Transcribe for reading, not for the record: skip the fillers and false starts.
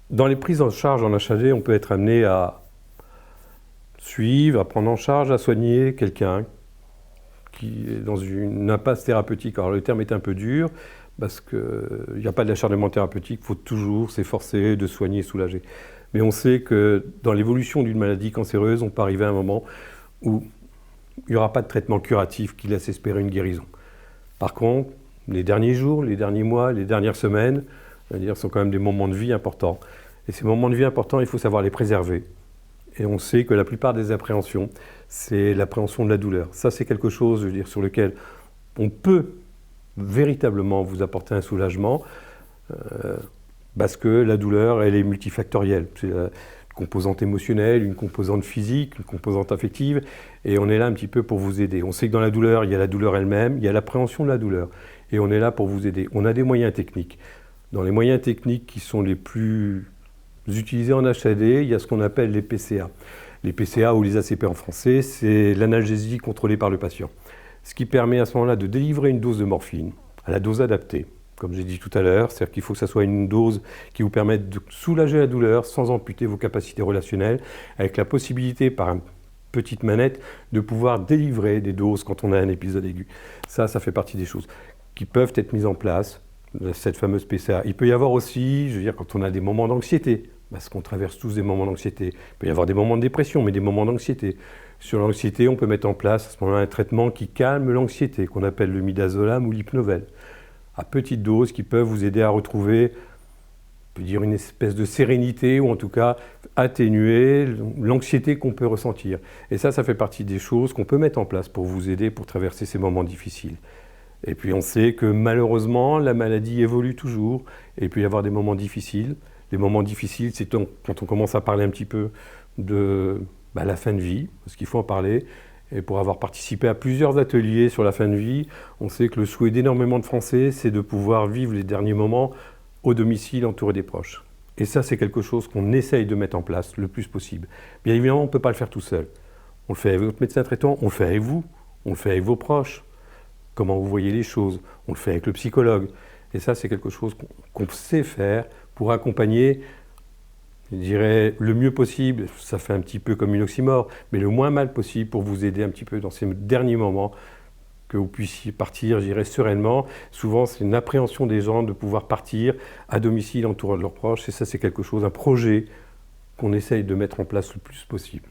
Dans les prises en charge en HAD, on peut être amené à suivre, à prendre en charge, à soigner quelqu'un qui est dans une impasse thérapeutique. Alors le terme est un peu dur, parce qu'il n'y a pas d'acharnement thérapeutique, il faut toujours s'efforcer de soigner et soulager. Mais on sait que dans l'évolution d'une maladie cancéreuse, on peut arriver à un moment où il n'y aura pas de traitement curatif qui laisse espérer une guérison. Par contre, les derniers jours, les derniers mois, les dernières semaines, sont quand même des moments de vie importants. Et ces moments de vie importants, il faut savoir les préserver. Et on sait que la plupart des appréhensions, c'est l'appréhension de la douleur. Ça, c'est quelque chose, sur lequel on peut véritablement vous apporter un soulagement, parce que la douleur, elle est multifactorielle. C'est une composante émotionnelle, une composante physique, une composante affective, et on est là un petit peu pour vous aider. On sait que dans la douleur, il y a la douleur elle-même, il y a l'appréhension de la douleur, et on est là pour vous aider. On a des moyens techniques. Dans les moyens techniques qui sont les plus utilisés en HAD, il y a ce qu'on appelle les PCA. Les PCA ou les ACP en français, c'est l'analgésie contrôlée par le patient. Ce qui permet à ce moment-là de délivrer une dose de morphine à la dose adaptée. Comme j'ai dit tout à l'heure, c'est-à-dire qu'il faut que ça soit une dose qui vous permette de soulager la douleur sans amputer vos capacités relationnelles, avec la possibilité, par une petite manette, de pouvoir délivrer des doses quand on a un épisode aigu. Ça fait partie des choses qui peuvent être mises en place, cette fameuse PCA. Il peut y avoir aussi, quand on a des moments d'anxiété, parce qu'on traverse tous des moments d'anxiété. Il peut y avoir des moments de dépression, mais des moments d'anxiété. Sur l'anxiété, on peut mettre en place à ce moment-là un traitement qui calme l'anxiété, qu'on appelle le midazolam ou l'hypnovel, à petite dose, qui peuvent vous aider à retrouver, on peut dire, une espèce de sérénité, ou en tout cas atténuer l'anxiété qu'on peut ressentir. Et ça fait partie des choses qu'on peut mettre en place pour vous aider pour traverser ces moments difficiles. Et puis on sait que malheureusement, la maladie évolue toujours, et il peut y avoir des moments difficiles. Les moments difficiles, c'est quand on commence à parler un petit peu de la fin de vie, parce qu'il faut en parler. Et pour avoir participé à plusieurs ateliers sur la fin de vie, on sait que le souhait d'énormément de Français, c'est de pouvoir vivre les derniers moments au domicile, entouré des proches. Et ça, c'est quelque chose qu'on essaye de mettre en place le plus possible. Bien évidemment, on ne peut pas le faire tout seul. On le fait avec votre médecin traitant, on le fait avec vous, on le fait avec vos proches. Comment vous voyez les choses, on le fait avec le psychologue. Et ça, c'est quelque chose qu'on sait faire pour accompagner, je dirais, le mieux possible. Ça fait un petit peu comme une oxymore, mais le moins mal possible pour vous aider un petit peu dans ces derniers moments, que vous puissiez partir, je dirais, sereinement. Souvent, c'est une appréhension des gens de pouvoir partir à domicile entouré de leurs proches. Et ça, c'est quelque chose, un projet qu'on essaye de mettre en place le plus possible.